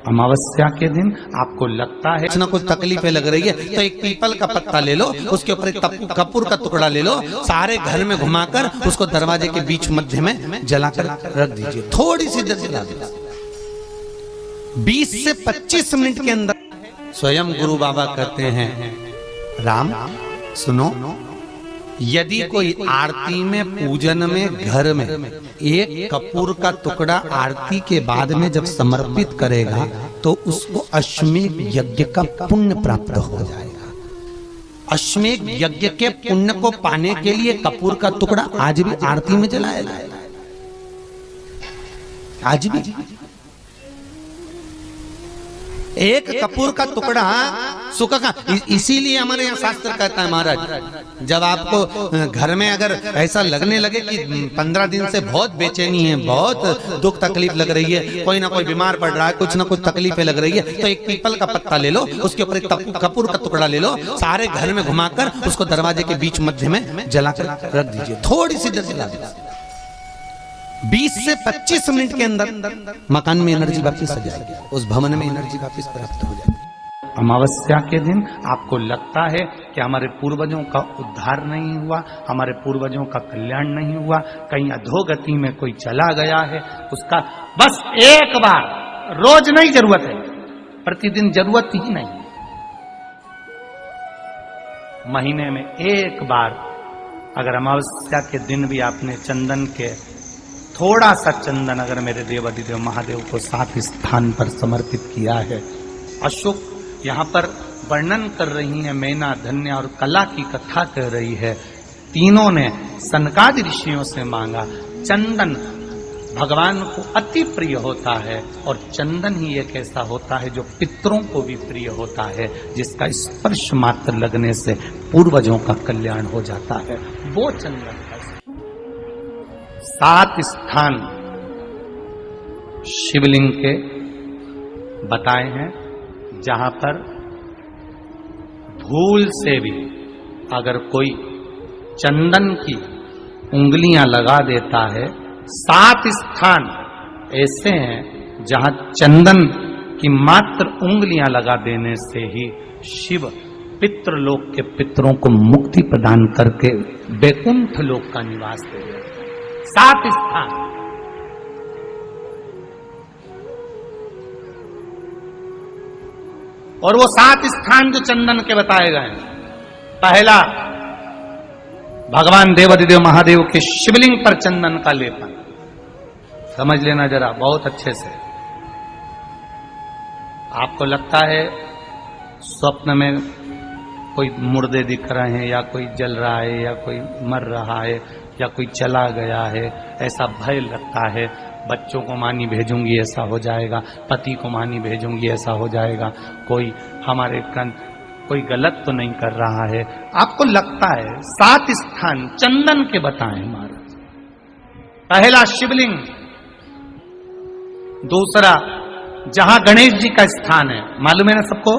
अमावस्या के दिन आपको लगता है कुछ ना कुछ तकलीफें लग रही है, तो एक पीपल का पत्ता ले लो, उसके ऊपर एक कपूर का टुकड़ा ले लो, सारे घर में घुमाकर उसको दरवाजे के बीच मध्य में जलाकर रख दीजिए। थोड़ी सी देर जला दीजिए, 20 से 25 मिनट के अंदर। स्वयं गुरु बाबा कहते हैं, राम सुनो, यदि कोई आरती में, पूजन में, घर में एक कपूर का टुकड़ा आरती के बाद में जब समर्पित करेगा तो उसको अश्वमेध यज्ञ का पुण्य प्राप्त हो जाएगा। अश्वमेध यज्ञ के पुण्य को पाने के लिए कपूर का टुकड़ा आज भी आरती में जलाया जाएगा, आज भी। एक कपूर का टुकड़ा सुख का, इसीलिए हमारे यहाँ शास्त्र कहता है महाराज, जब आपको घर में अगर ऐसा लगने लगे कि 15 दिन से बहुत बेचैनी है, बहुत दुख तकलीफ लग रही है, कोई ना कोई बीमार पड़ रहा है, कुछ ना कुछ तकलीफें लग रही है, तो एक पीपल का पत्ता ले लो, उसके ऊपर एक कपूर का टुकड़ा ले लो, सारे घर में घुमाकर उसको दरवाजे के बीच मध्य में जलाकर रख दीजिए। थोड़ी सी देर जला दीजिए, 20 से 25 मिनट के अंदर मकान में एनर्जी वापस आ जाएगी, उस भवन में एनर्जी वापस प्राप्त हो जाएगी। अमावस्या के दिन आपको लगता है कि हमारे पूर्वजों का उद्धार नहीं हुआ, हमारे पूर्वजों का कल्याण नहीं हुआ, कहीं अधोगति में कोई चला गया है, उसका बस एक बार, रोज नहीं जरूरत है, प्रतिदिन जरूरत ही नहीं, महीने में एक बार अगर अमावस्या के दिन भी आपने चंदन के थोड़ा सा चंदन अगर मेरे देवाधिदेव महादेव को 7 स्थान पर समर्पित किया है। अशोक यहाँ पर वर्णन कर रही है, मैना, धन्य और कला की कथा कह रही है। तीनों ने सनकादि ऋषियों से मांगा। चंदन भगवान को अति प्रिय होता है और चंदन ही एक ऐसा होता है जो पितरों को भी प्रिय होता है, जिसका स्पर्श मात्र लगने से पूर्वजों का कल्याण हो जाता है। वो चंदन 7 स्थान शिवलिंग के बताए हैं, जहां पर भूल से भी अगर कोई चंदन की उंगलियां लगा देता है, 7 स्थान ऐसे हैं जहां चंदन की मात्र उंगलियां लगा देने से ही शिव पितृलोक के पितरों को मुक्ति प्रदान करके वैकुंठ लोक का निवास दे देते। 7 स्थान, और वो 7 स्थान जो चंदन के बताए गए, पहला भगवान देवाधिदेव महादेव के शिवलिंग पर चंदन का लेपन। समझ लेना जरा बहुत अच्छे से। आपको लगता है स्वप्न में कोई मुर्दे दिख रहे हैं, या कोई जल रहा है, या कोई मर रहा है, या कोई चला गया है, ऐसा भय लगता है। बच्चों को मानी भेजूंगी ऐसा हो जाएगा, पति को मानी भेजूंगी ऐसा हो जाएगा, कोई हमारे कोई गलत तो नहीं कर रहा है, आपको लगता है। 7 स्थान चंदन के बताएं महाराज। पहला शिवलिंग, दूसरा जहां गणेश जी का स्थान है, मालूम है ना सबको,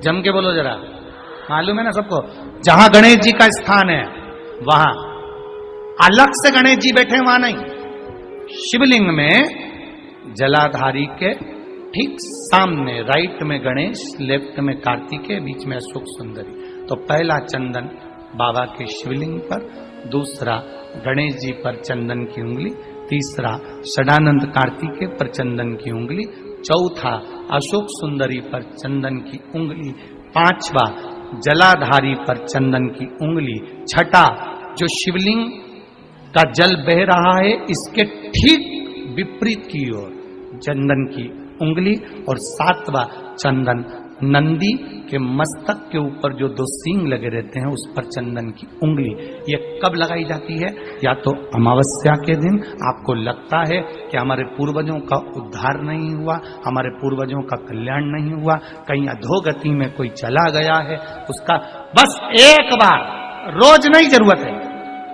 जम के बोलो जरा, मालूम है ना सबको, जहां गणेश जी का स्थान है वहां अलग से गणेश जी बैठे, वहां नहीं। शिवलिंग में जलाधारी के ठीक सामने, राइट में गणेश, लेफ्ट में कार्तिकेय, बीच में अशोक सुंदरी। तो पहला चंदन बाबा के शिवलिंग पर, दूसरा गणेश जी पर चंदन की उंगली, तीसरा षडानंद कार्तिकेय पर चंदन की उंगली, चौथा अशोक सुंदरी पर चंदन की उंगली, पांचवा जलाधारी पर चंदन की उंगली, छठा जो शिवलिंग का जल बह रहा है इसके ठीक विपरीत की ओर चंदन की उंगली, और 7वां चंदन नंदी के मस्तक के ऊपर जो 2 सींग लगे रहते हैं उस पर चंदन की उंगली। ये कब लगाई जाती है? या तो अमावस्या के दिन आपको लगता है कि हमारे पूर्वजों का उद्धार नहीं हुआ, हमारे पूर्वजों का कल्याण नहीं हुआ, कहीं अधोगति में कोई चला गया है, उसका बस एक बार, रोज नहीं जरूरत है,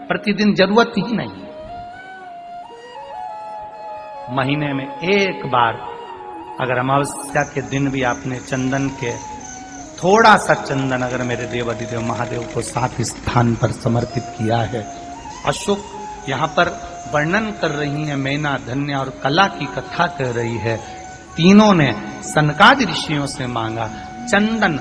प्रतिदिन जरूरत ही नहीं, महीने में एक बार अगर अमावस्या के दिन भी आपने चंदन के थोड़ा सा चंदन अगर मेरे देवाधिदेव महादेव को 7 स्थान पर समर्पित किया है। अशोक यहाँ पर वर्णन कर रही है, मैना, धन्य और कला की कथा कह रही है। तीनों ने सनकादि ऋषियों से मांगा। चंदन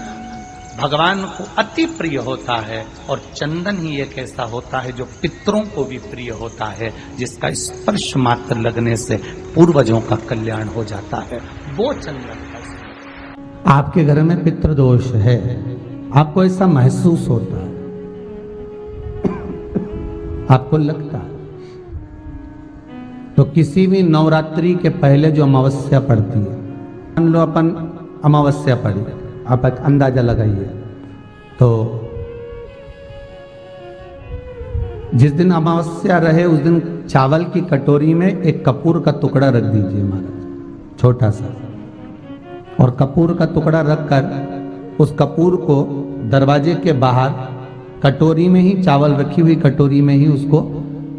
भगवान को अति प्रिय होता है और चंदन ही एक ऐसा होता है जो पितरों को भी प्रिय होता है, जिसका स्पर्श मात्र लगने से पूर्वजों का कल्याण हो जाता है, वो चंदन का। आपके घर में पितृदोष है, आपको ऐसा महसूस होता है, आपको लगता है, तो किसी भी नवरात्रि के पहले जो अमावस्या पड़ती है, मान लो अपन अमावस्या पड़ी, आप एक अंदाजा लगाइए, तो जिस दिन अमावस्या रहे उस दिन चावल की कटोरी में एक कपूर का टुकड़ा रख दीजिए महाराज, छोटा सा, और कपूर का टुकड़ा रखकर उस कपूर को दरवाजे के बाहर कटोरी में ही, चावल रखी हुई कटोरी में ही उसको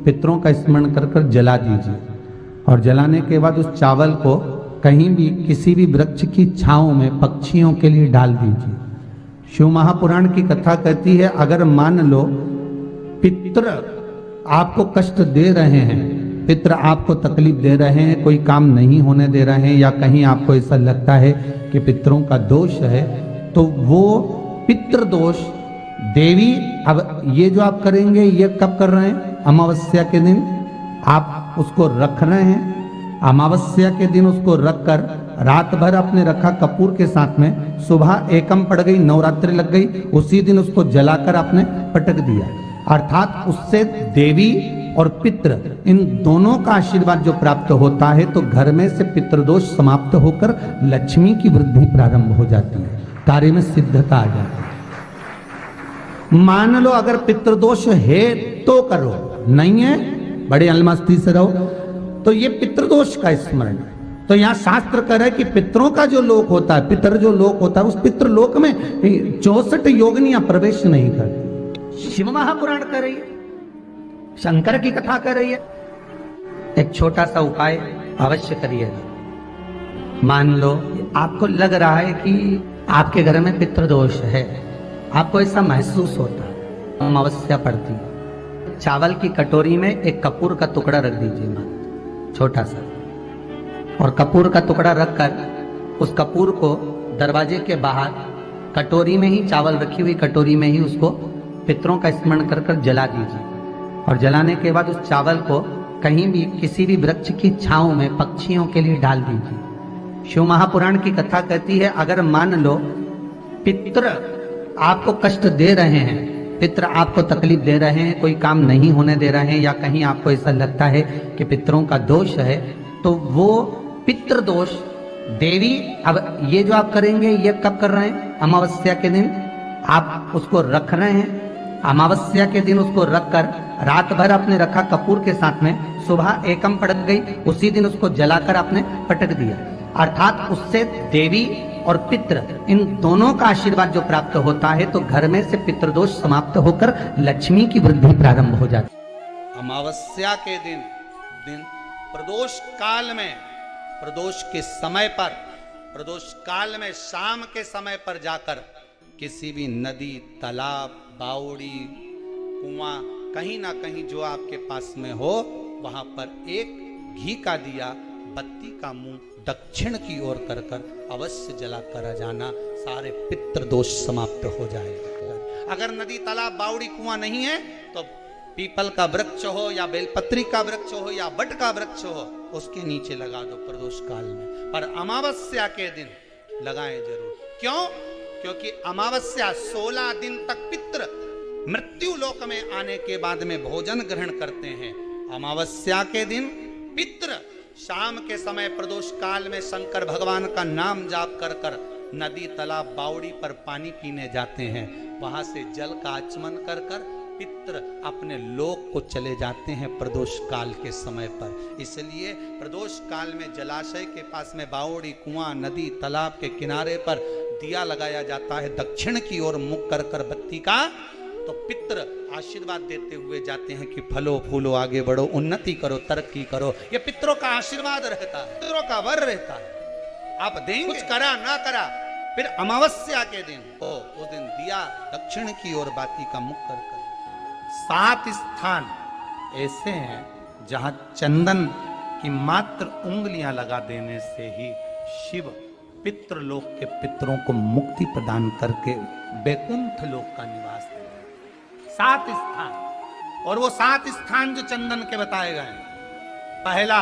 पितरों का स्मरण कर कर जला दीजिए। और जलाने के बाद उस चावल को कहीं भी किसी भी वृक्ष की छांव में पक्षियों के लिए डाल दीजिए। शिव महापुराण की कथा कहती है, अगर मान लो पितृ आपको कष्ट दे रहे हैं, पितृ आपको तकलीफ दे रहे हैं, कोई काम नहीं होने दे रहे हैं, या कहीं आपको ऐसा लगता है कि पितरों का दोष है, तो वो पितृदोष देवी, अब ये जो आप करेंगे ये कब कर रहे हैं? अमावस्या के दिन आप उसको रख रहे हैं। अमावस्या के दिन उसको रखकर रात भर आपने रखा कपूर के साथ में, सुबह एकम पड़ गई, नवरात्रि लग गई, उसी दिन उसको जलाकर आपने पटक दिया। अर्थात उससे देवी और पितृ इन दोनों का आशीर्वाद जो प्राप्त होता है, तो घर में से पितृदोष समाप्त होकर लक्ष्मी की वृद्धि प्रारंभ हो जाती है, कार्य में सिद्धता आ जाती है। मान लो अगर पितृदोष है तो करो, नहीं है बड़े अलमस्ती से रहो, तो ये पितृदोष का स्मरण। तो यहाँ शास्त्र कह रहा है कि पितरों का जो लोक होता है, पितर जो लोक होता है, उस पितृलोक में 64 योगिनियां प्रवेश नहीं करती। शिव महापुराण कर रही है, शंकर की कथा कर रही है। एक छोटा सा उपाय अवश्य करिएगा। मान लो आपको लग रहा है कि आपके घर में पितृदोष है, आपको ऐसा महसूस होता है, अमावस्या पड़ती है, चावल की कटोरी में एक कपूर का टुकड़ा रख दीजिए, छोटा सा, और कपूर का टुकड़ा रखकर उस कपूर को दरवाजे के बाहर कटोरी में ही, चावल रखी हुई कटोरी में ही उसको पितरों का स्मरण कर कर जला दीजिए। और जलाने के बाद उस चावल को कहीं भी किसी भी वृक्ष की छांव में पक्षियों के लिए डाल दीजिए। शिव महापुराण की कथा कहती है, अगर मान लो पितृ आपको कष्ट दे रहे हैं, पितृ आपको तकलीफ दे रहे हैं, कोई काम नहीं होने दे रहे हैं, या कहीं आपको ऐसा लगता है कि पितरों का दोष है, तो वो पितृदोष देवी, अब ये जो आप करेंगे ये कब कर रहे हैं? अमावस्या के दिन आप उसको रख रहे हैं। अमावस्या के दिन उसको रखकर रात भर आपने रखा कपूर के साथ में, सुबह एकम पड़ गई, उसी दिन उसको जलाकर आपने पटक दिया। अर्थात उससे देवी और पितृ इन दोनों का आशीर्वाद जो प्राप्त होता है, तो घर में से पितृदोष समाप्त होकर लक्ष्मी की वृद्धि प्रारंभ हो जाती है। अमावस्या के दिन प्रदोष काल में, प्रदोष के समय पर, प्रदोष काल में शाम के समय पर जाकर किसी भी नदी, तालाब, बावड़ी, कुआं, कहीं ना कहीं जो आपके पास में हो, वहां पर एक घी का दिया, बत्ती का मुंह दक्षिण की ओर कर कर अवश्य जला कर जाना, सारे पितृदोष समाप्त हो जाएगा। अगर नदी, तालाब, बावड़ी, कुआं नहीं है तो पीपल का वृक्ष हो या बेलपत्री का वृक्ष हो या बट का वृक्ष हो, उसके नीचे लगा दो प्रदोष काल में। पर अमावस्या के दिन लगाएं जरूर। क्यों? क्योंकि अमावस्या 16 दिन तक पितृ मृत्यु लोक में आने के बाद में भोजन ग्रहण करते हैं। अमावस्या के दिन पितृ शाम के समय प्रदोष काल में शंकर भगवान का नाम जाप कर कर नदी, तालाब, बावड़ी पर पानी पीने जाते हैं। वहां से जल का आचमन कर कर पितृ अपने लोक को चले जाते हैं प्रदोष काल के समय पर। इसलिए प्रदोष काल में जलाशय के पास में बावड़ी, कुआं, नदी, तालाब के किनारे पर दिया लगाया जाता है, दक्षिण की ओर मुख कर कर बत्ती का, तो पितृ आशीर्वाद देते हुए जाते हैं कि फलो फूलो, आगे बढ़ो, उन्नति करो, तरक्की करो। ये पितरों का आशीर्वाद रहता है, पितरों का वर रहता है। आप देंगे, कुछ करा ना करा, फिर अमावस्या के दिन उस दिन दिया दक्षिण की ओर बाती का मुख कर कर। 7 स्थान ऐसे हैं जहां चंदन की मात्र उंगलियां लगा देने से ही शिव पितृलोक के पितरों को मुक्ति प्रदान करके वैकुंठ लोक का निवास देगा। 7 स्थान, और वो 7 स्थान जो चंदन के बताए गए हैं। पहला,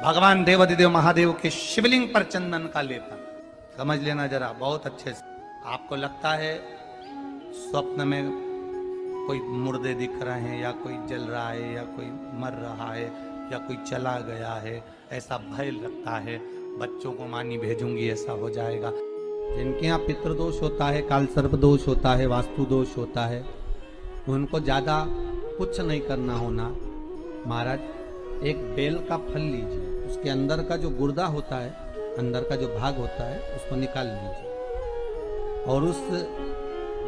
भगवान देवाधिदेव महादेव के शिवलिंग पर चंदन का लेपन। समझ लेना जरा बहुत अच्छे से। आपको लगता है स्वप्न में कोई मुर्दे दिख रहे हैं, या कोई जल रहा है, या कोई मर रहा है, या कोई चला गया है, ऐसा भय लगता है। बच्चों को मानी भेजूंगी ऐसा हो जाएगा। जिनके यहाँ पितृदोष होता है, काल सर्प दोष होता है, वास्तु दोष होता है, उनको ज्यादा कुछ नहीं करना होना। महाराज एक बेल का फल लीजिए, उसके अंदर का जो गुर्दा होता है, अंदर का जो भाग होता है, उसको निकाल लीजिए और उस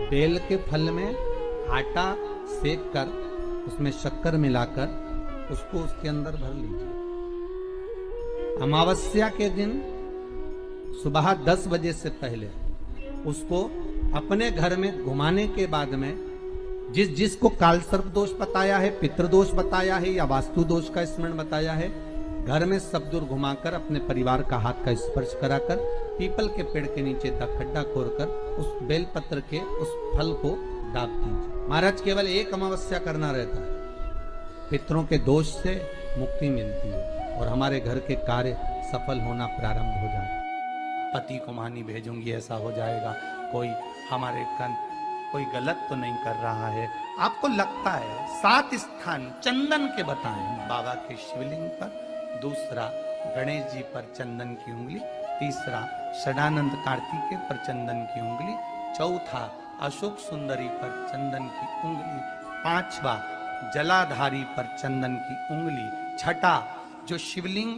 बेल के फल में आटा सेक कर उसमें शक्कर मिलाकर उसको उसके अंदर भर लीजिए। अमावस्या के दिन सुबह 10 बजे से पहले उसको अपने घर में घुमाने के बाद में जिसको काल सर्प दोष बताया है, पितृदोष बताया है, या वास्तु दोष का स्मरण बताया है, घर में सब दूर घुमाकर अपने परिवार का हाथ का स्पर्श कराकर पीपल के पेड़ के नीचे तक खड्डा खोदकर उस बेलपत्र के उस फल को दाब दीजिए। महाराज केवल एक अमावस्या करना रहता है, पितरों के दोष से मुक्ति मिलती है और हमारे घर के कार्य सफल होना प्रारंभ हो जाता है। पति को मानी भेजूंगी ऐसा हो जाएगा। कोई हमारे कोई गलत तो नहीं कर रहा है। आपको लगता है 7 स्थान चंदन के बताएं, बाबा के शिवलिंग पर, दूसरा गणेश जी पर चंदन की उंगली, तीसरा षडानंद कार्तिकेय पर चंदन की उंगली, चौथा अशोक सुंदरी पर चंदन की उंगली, 5वां जलाधारी पर चंदन की उंगली, छठा जो शिवलिंग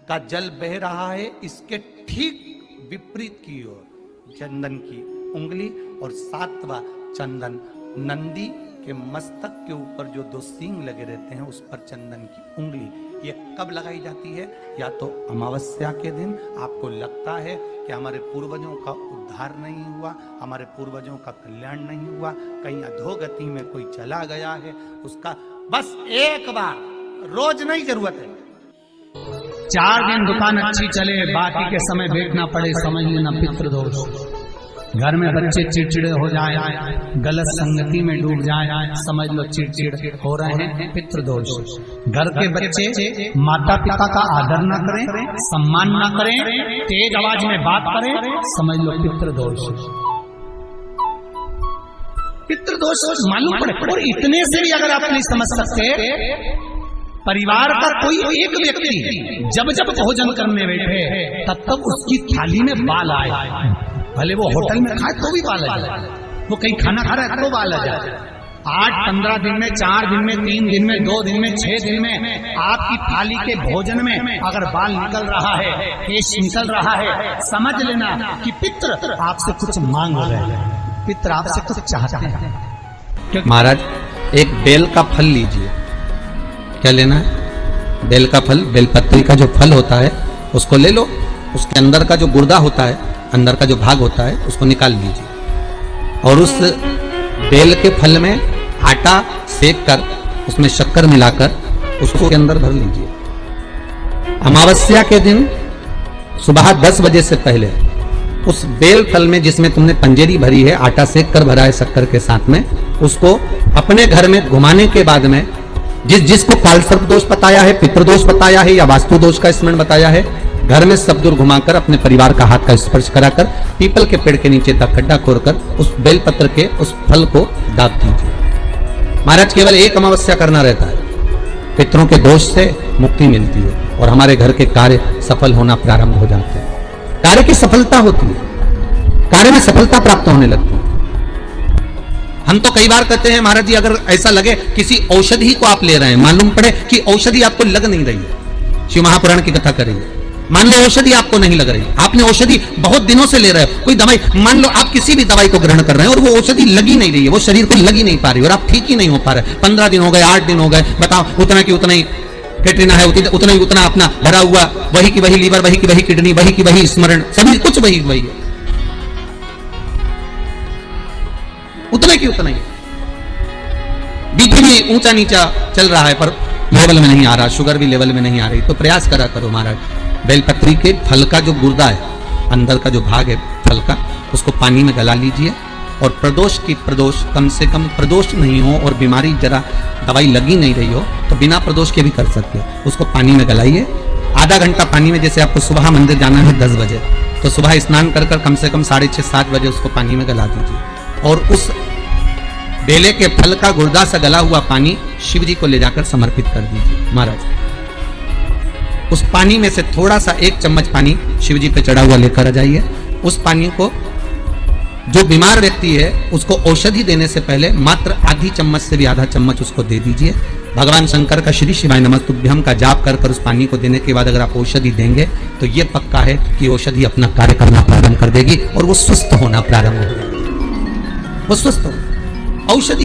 का जल बह रहा है इसके ठीक विपरीत की ओर चंदन की उंगली, और 7वां चंदन नंदी के मस्तक के ऊपर जो 2 सींग लगे रहते हैं उस पर चंदन की उंगली। ये कब लगाई जाती है? या तो अमावस्या के दिन। आपको लगता है कि हमारे पूर्वजों का उद्धार नहीं हुआ, हमारे पूर्वजों का कल्याण नहीं हुआ, कहीं अधोगति में कोई चला गया है, उसका बस एक बार, रोज नहीं जरूरत है, 4 दिन दुकान अच्छी चले, बाकी के समय देखना पड़े, समझ लेना पितृदोष। घर में बच्चे चिड़चिड़े हो जाए, गलत संगति में डूब जाए, समझ लो चिड़चिड़ हो रहे हैं, पितृदोष। घर के बच्चे माता पिता का आदर ना करें, सम्मान ना करें, तेज आवाज में बात करें, समझ लो पितृदोष। पितृदोष मालूम पड़े। और इतने से भी अगर आप नहीं समझ सकते, परिवार का कोई एक व्यक्ति जब जब भोजन करने बैठे तब तब उसकी थाली में बाल आए, भले वो होटल में खाए तो भी बाल आ जाए, वो कहीं खाना खा रहा है तो बाल आ जाए। 8-15 दिन में, 4 दिन में, 3 दिन में, 2 दिन में, 6 दिन में आपकी थाली के भोजन में अगर बाल निकल रहा है, केश निकल रहा है, समझ लेना कि पितृ आपसे कुछ मांग रहे हैं, पितृ आपसे कुछ चाहते हैं। महाराज एक बेल का फल लीजिए। क्या लेना है? बेल का फल, बेलपत्री का जो फल होता है उसको ले लो, उसके अंदर का जो गुर्दा होता है, अंदर का जो भाग होता है, उसको निकाल लीजिए और उस बेल के फल में आटा सेक कर उसमें शक्कर मिलाकर उसको के अंदर भर लीजिए। अमावस्या के दिन सुबह 10 बजे से पहले उस बेल फल में जिसमें तुमने पंजेरी भरी है, आटा सेक कर भरा है शक्कर के साथ में, उसको अपने घर में घुमाने के बाद में जिसको काल सर्प दोष बताया है, पितृदोष बताया है, या वास्तु दोष का स्मरण बताया है, घर में सब दूर घुमाकर अपने परिवार का हाथ का स्पर्श कराकर पीपल के पेड़ के नीचे तक खड्डा खोदकर उस बेलपत्र के उस फल को दाब दीजिए। महाराज केवल एक अमावस्या करना रहता है, पितरों के दोष से मुक्ति मिलती है और हमारे घर के कार्य सफल होना प्रारंभ हो जाते हैं। कार्य की सफलता होती है, कार्य में सफलता प्राप्त होने लगती है। हम तो कई बार कहते हैं महाराज जी, अगर ऐसा लगे किसी औषधि को आप ले रहे हैं, मालूम पड़े कि औषधि आपको लग नहीं रही है, शिव महापुराण की कथा करेंगे, मान लो औषधि आपको नहीं लग रही, आपने औषधि बहुत दिनों से ले रहे हो, कोई दवाई, मान लो आप किसी भी दवाई को ग्रहण कर रहे हैं और वो औषधि लगी नहीं रही है, वो शरीर को लगी नहीं पा रही और आप ठीक ही नहीं हो पा रहे, 15 दिन हो गए, 8 दिन हो गए, बताओ उतना की उतना ही कैटरीना है, उतना ही उतना अपना भरा हुआ, वही की वही लीवर, वही की वही किडनी, वही की वही स्मरण, सभी कुछ वही वही है, उतने की उतना ही। बीपी भी ऊंचा नीचा चल रहा है पर लेवल में नहीं आ रहा, शुगर भी लेवल में नहीं आ रही, तो प्रयास करा करो महाराज, बेलपत्री के फल का जो गुर्दा है, अंदर का जो भाग है फल का, उसको पानी में गला लीजिए और प्रदोष कम से कम प्रदोष नहीं हो और बीमारी जरा दवाई लगी नहीं रही हो तो बिना प्रदोष के भी कर सकते हो। उसको पानी में गलाइए आधा घंटा पानी में। जैसे आपको सुबह मंदिर जाना है 10 बजे, तो सुबह स्नान कर कम से कम 6:30-7 बजे उसको पानी में गला दीजिए और उस बेले के फल का गुर्दा से गला हुआ पानी शिव जी को ले जाकर समर्पित कर दीजिए। महाराज उस पानी में से थोड़ा सा 1 चम्मच पानी शिव जी पे चढ़ा हुआ लेकर आ जाइए। उस पानी को जो बीमार व्यक्ति है उसको औषधि देने से पहले मात्र आधी चम्मच से भी आधा चम्मच उसको दे दीजिए। भगवान शंकर का श्री शिवाय नमस्तुभ्यम का जाप कर उस पानी को देने के बाद अगर आप औषधि देंगे तो ये पक्का है कि औषधि अपना कार्य करना प्रारंभ कर देगी और वो स्वस्थ होना प्रारंभ हो जाएगी। वो स्वस्थ हो। औषधि